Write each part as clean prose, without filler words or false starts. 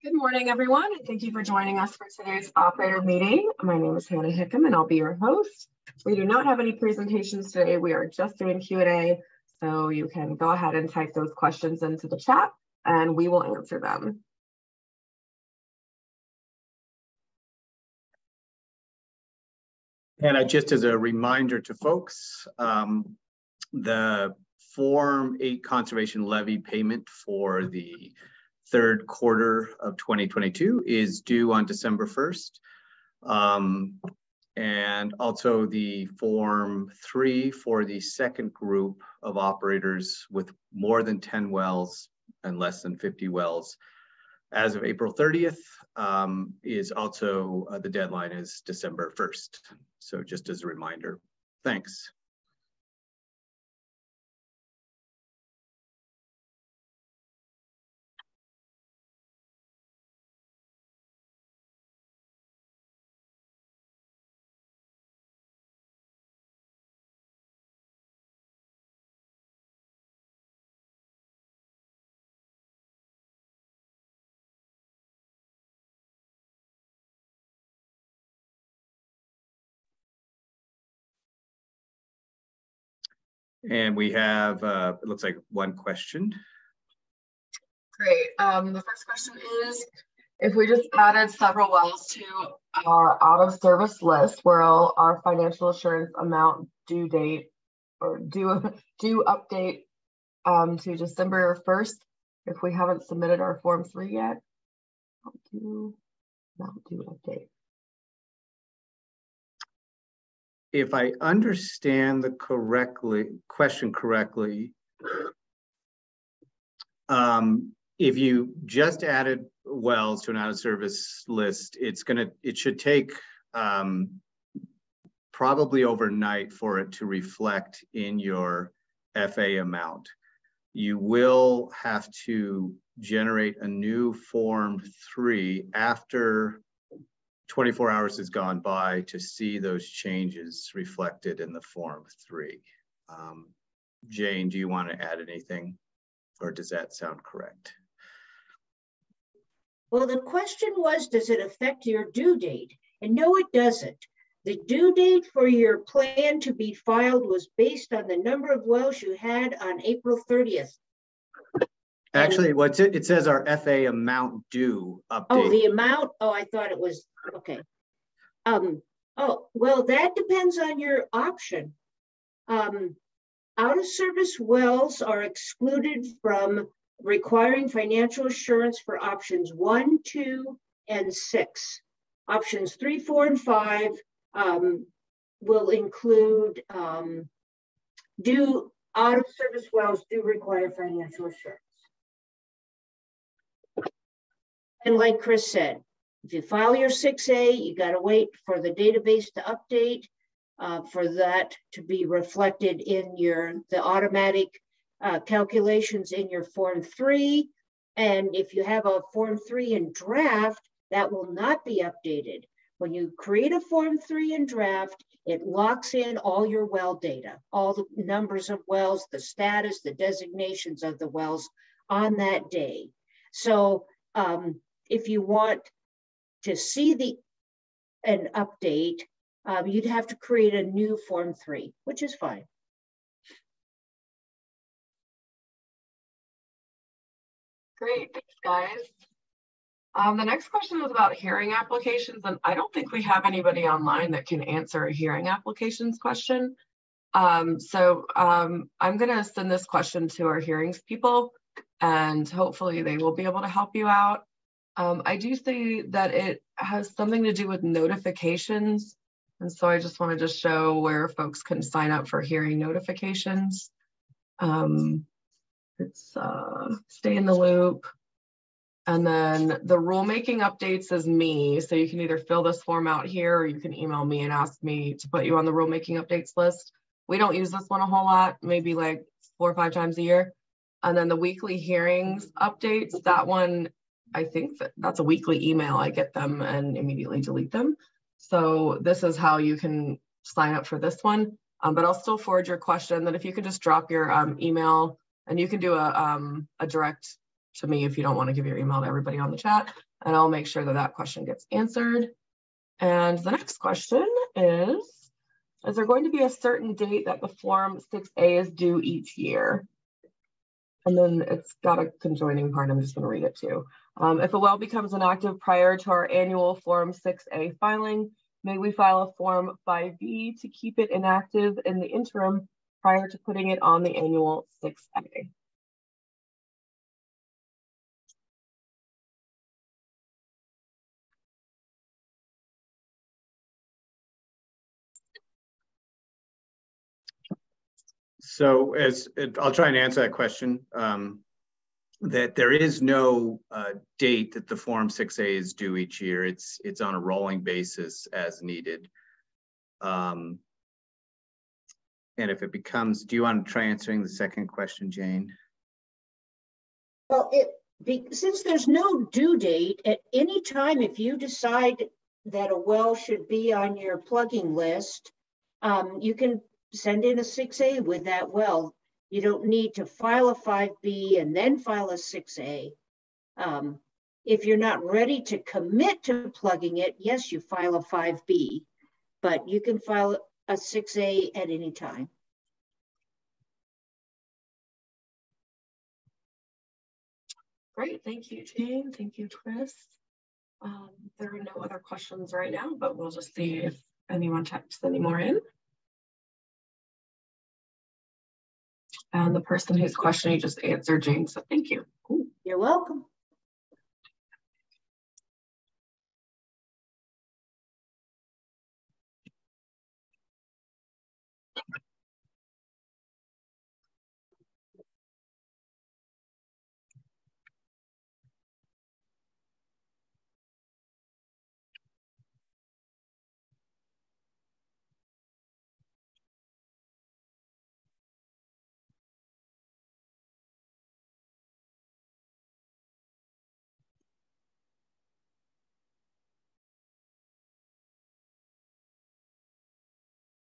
Good morning, everyone, and thank you for joining us for today's operator meeting. My name is Hannah Hickam, and I'll be your host. We do not have any presentations today. We are just doing Q&A, so you can go ahead and type those questions into the chat, and we will answer them. And just as a reminder to folks, the Form 8 Conservation Levy payment for the third quarter of 2022 is due on December 1st. And also the Form 3 for the second group of operators with more than 10 wells and less than 50 wells as of April 30th is also, the deadline is December 1st. So just as a reminder, thanks. And we have, it looks like one question. Great. The first question is, if we just added several wells to our out of service list, will our financial assurance amount due date or due update to December 1st if we haven't submitted our Form 3 yet? Not due update. If I understand the question correctly, if you just added wells to an out of service list, it should take probably overnight for it to reflect in your FA amount. You will have to generate a new Form 3 after 24 hours has gone by to see those changes reflected in the Form 3. Jane, do you want to add anything, or does that sound correct? Well, the question was, does it affect your due date? And no, it doesn't. The due date for your plan to be filed was based on the number of wells you had on April 30th. Actually, it says our FA amount due update. Oh, the amount? Oh, I thought it was, okay. Oh, well, that depends on your option. Out of service wells are excluded from requiring financial assurance for options 1, 2, and 6. Options 3, 4, and 5 will include out of service wells do require financial assurance. And like Chris said, if you file your 6A, you got to wait for the database to update, for that to be reflected in the automatic calculations in your Form 3. And if you have a Form 3 in draft, that will not be updated. When you create a Form 3 in draft, it locks in all your well data, all the numbers of wells, the status, the designations of the wells on that day. So if you want to see an update, you'd have to create a new Form 3, which is fine. Great, thanks, guys. The next question is about hearing applications, and I don't think we have anybody online that can answer a hearing applications question. So I'm going to send this question to our hearings people, and hopefully they will be able to help you out. I do see that it has something to do with notifications. And so I just wanted to show where folks can sign up for hearing notifications. It's stay in the loop. And then the rulemaking updates is me. So you can either fill this form out here, or you can email me and ask me to put you on the rulemaking updates list. We don't use this one a whole lot, maybe like 4 or 5 times a year. And then the weekly hearings updates, that one, I think that's a weekly email. I get them and immediately delete them. So this is how you can sign up for this one. But I'll still forward your question. Then if you could just drop your email, and you can do a direct to me if you don't want to give your email to everybody on the chat. and I'll make sure that that question gets answered. And the next question is there going to be a certain date that the Form 6A is due each year? And then it's got a conjoining part, I'm just going to read it too. If a well becomes inactive prior to our annual Form 6A filing, may we file a Form 5B to keep it inactive in the interim prior to putting it on the annual 6A? So I'll try and answer that question. That there is no date that the Form 6A is due each year. It's on a rolling basis as needed. And if it becomes, do you want to try answering the second question, Jane? Well, since there's no due date, at any time, if you decide that a well should be on your plugging list, you can send in a 6A with that well. You don't need to file a 5B and then file a 6A. If you're not ready to commit to plugging it, yes, you file a 5B, but you can file a 6A at any time. Great, thank you, Jane. Thank you, Chris. There are no other questions right now, but we'll just see if anyone types any more in. And the person whose question you just answered, Jane, so thank you. Ooh. You're welcome.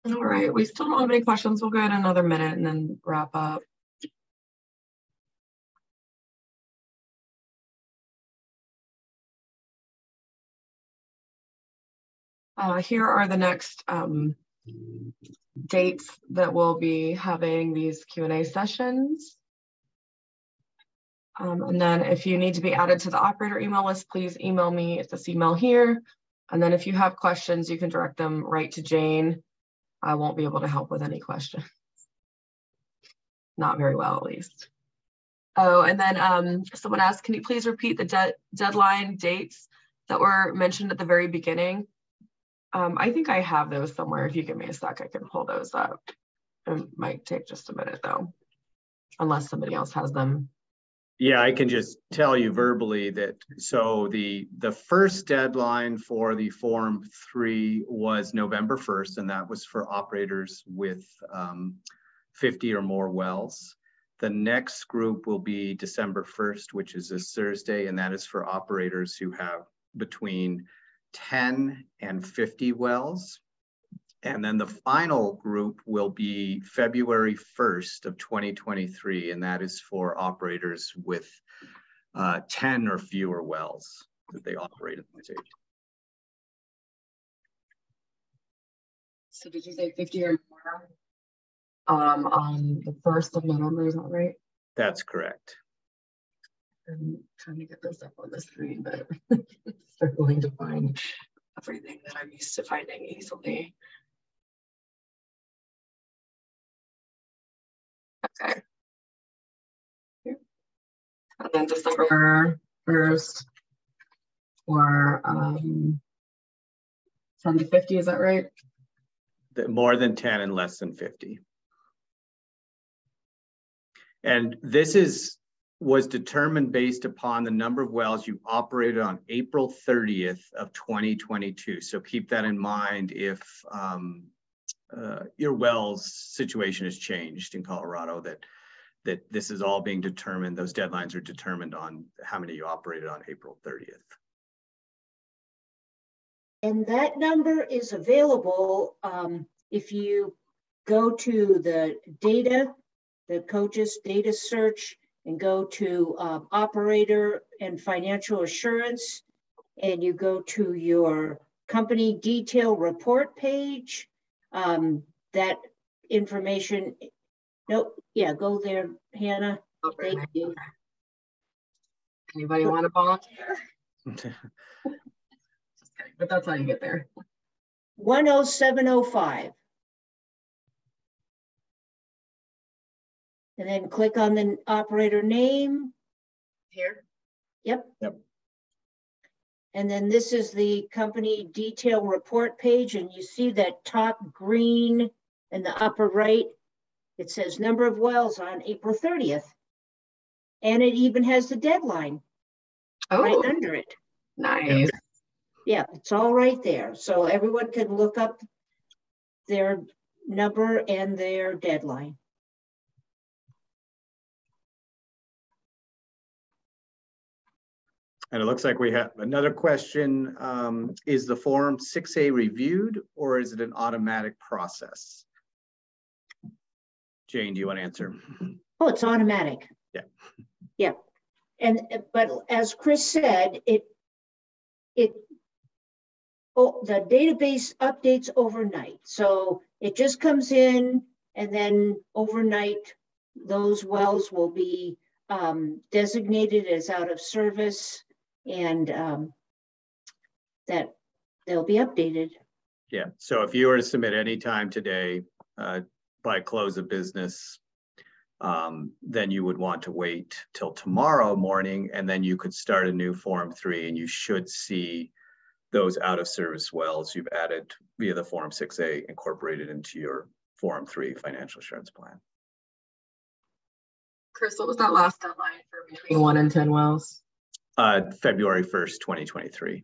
All right, we still don't have any questions. We'll go ahead another minute and then wrap up. Here are the next dates that we'll be having these Q&A sessions. And then if you need to be added to the operator email list, please email me at this email here. And then if you have questions, you can direct them right to Jane. I won't be able to help with any questions. Not very well, at least. Oh, and then someone asked, can you please repeat the deadline dates that were mentioned at the very beginning? I think I have those somewhere. If you give me a sec, I can pull those up. It might take just a minute though, unless somebody else has them. Yeah, I can just tell you verbally that, so the first deadline for the Form 3 was November 1st, and that was for operators with 50 or more wells. The next group will be December 1st, which is this Thursday, and that is for operators who have between 10 and 50 wells. And then the final group will be February 1st of 2023, and that is for operators with 10 or fewer wells that they operate in the state. So did you say 50 or more on the 1st of November, is that right? That's correct. I'm trying to get this up on the screen, but struggling to find everything that I'm used to finding easily. Okay. Here. And then December 1st or 10 to 50, is that right? More than 10 and less than 50. And this was determined based upon the number of wells you operated on April 30th of 2022. So keep that in mind if your wells situation has changed in Colorado, that this is all being determined, those deadlines are determined on how many you operated on April 30th. And that number is available if you go to the data, the COGCC data search, and go to operator and financial assurance, and you go to your company detail report page. That information, nope, yeah, go there, Hannah. Okay. Thank you. Anybody want to volunteer? Just kidding, but that's how you get there. 10705. And then click on the operator name. Here? Yep. Yep. And then this is the company detail report page, and you see that top green in the upper right. It says number of wells on April 30th. And it even has the deadline right under it. Nice. Yeah, it's all right there. So everyone can look up their number and their deadline. And it looks like we have another question. Is the Form 6A reviewed or is it an automatic process? Jane, do you want to answer? Oh, it's automatic. Yeah. Yeah. But as Chris said, the database updates overnight. So it just comes in, and then overnight, those wells will be designated as out of service, and that they'll be updated. Yeah, so if you were to submit any time today by close of business, then you would want to wait till tomorrow morning, and then you could start a new Form 3, and you should see those out of service wells you've added via the Form 6A incorporated into your Form 3 financial assurance plan. Chris, what was that last deadline for between 1 and 10 wells? February 1st, 2023.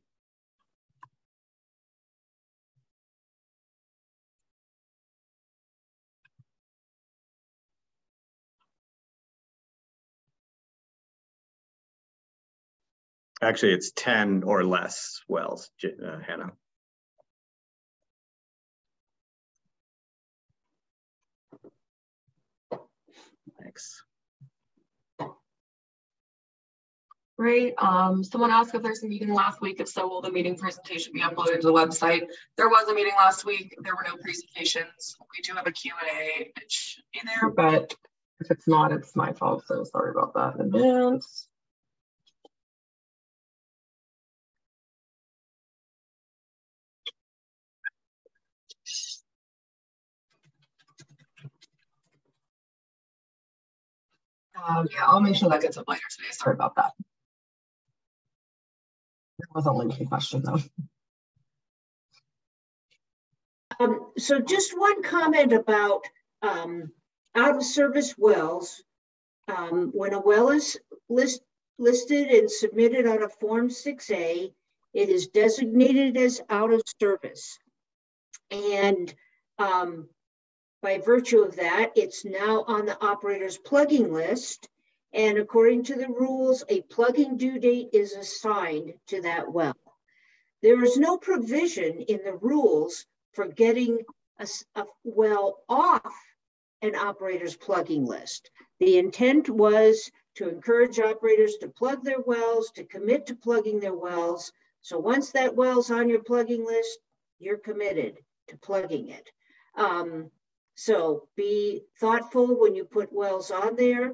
Actually, it's 10 or less wells, Hannah. Thanks. Great. Someone asked if there's a meeting last week. If so, will the meeting presentation be uploaded to the website? There was a meeting last week. There were no presentations. We do have a Q&A. It should be there, but if it's not, it's my fault. So sorry about that in advance. Yeah, I'll make sure that gets up later today. Sorry about that. There was only one question though. So just one comment about out of service wells. When a well is listed and submitted on a Form 6A, it is designated as out of service. And by virtue of that, it's now on the operator's plugging list. And according to the rules, a plugging due date is assigned to that well. There is no provision in the rules for getting a well off an operator's plugging list. The intent was to encourage operators to plug their wells, to commit to plugging their wells. So once that well's on your plugging list, you're committed to plugging it. So be thoughtful when you put wells on there.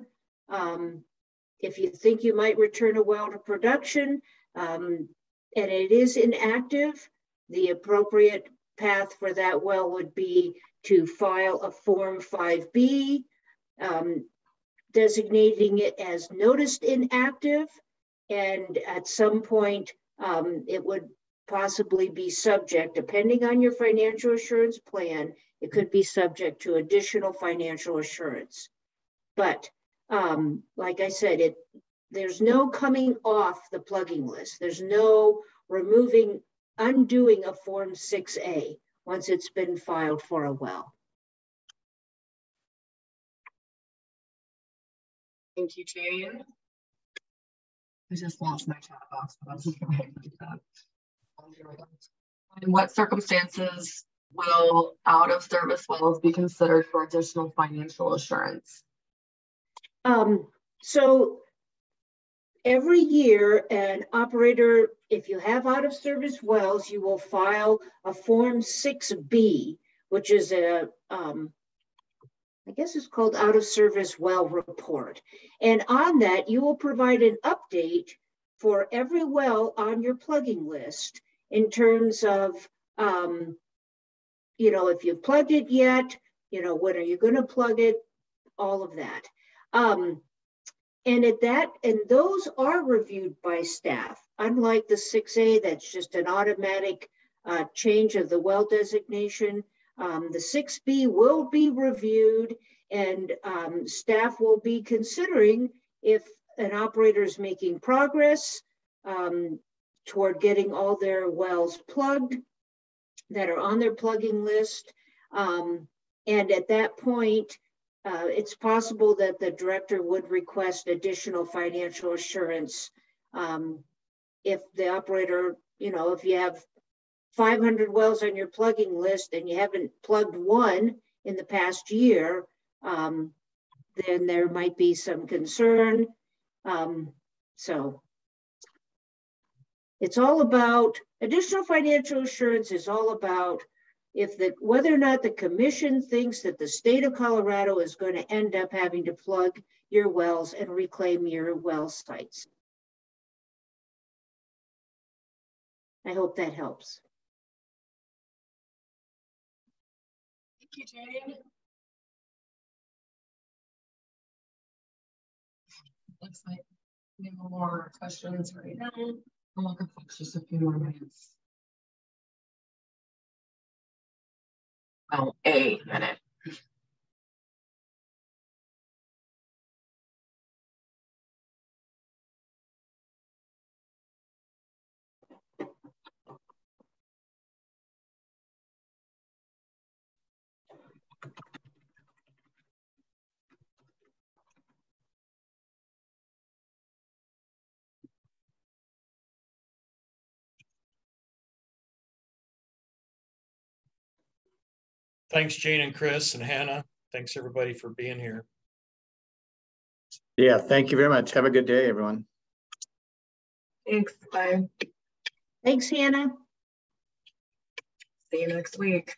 If you think you might return a well to production and it is inactive, the appropriate path for that well would be to file a Form 5B, designating it as noticed inactive, and at some point it would possibly be subject, depending on your financial assurance plan, it could be subject to additional financial assurance. But like I said, there's no coming off the plugging list. There's no undoing a Form 6A once it's been filed for a well. Thank you, Jane. I just lost my chat box, but that's okay. In what circumstances will out of service wells be considered for additional financial assurance? So every year, an operator, if you have out of service wells, you will file a Form 6B, which is a, I guess it's called out of service well report. And on that, you will provide an update for every well on your plugging list in terms of, you know, if you've plugged it yet, you know, when are you going to plug it, all of that. And at that, and those are reviewed by staff, unlike the 6A, that's just an automatic change of the well designation. The 6B will be reviewed, and staff will be considering if an operator is making progress toward getting all their wells plugged that are on their plugging list. And at that point, it's possible that the director would request additional financial assurance if the operator, you know, if you have 500 wells on your plugging list and you haven't plugged one in the past year, then there might be some concern. So it's all about, additional financial assurance is all about if the, whether or not the commission thinks that the state of Colorado is going to end up having to plug your wells and reclaim your well sites. I hope that helps. Thank you, Jane. Looks like we have more questions right now. I'm looking for just a few more minutes. Oh, a minute. Thanks, Jane and Chris and Hannah. Thanks everybody for being here. Yeah, thank you very much. Have a good day, everyone. Thanks. Bye. Thanks, Hannah. See you next week.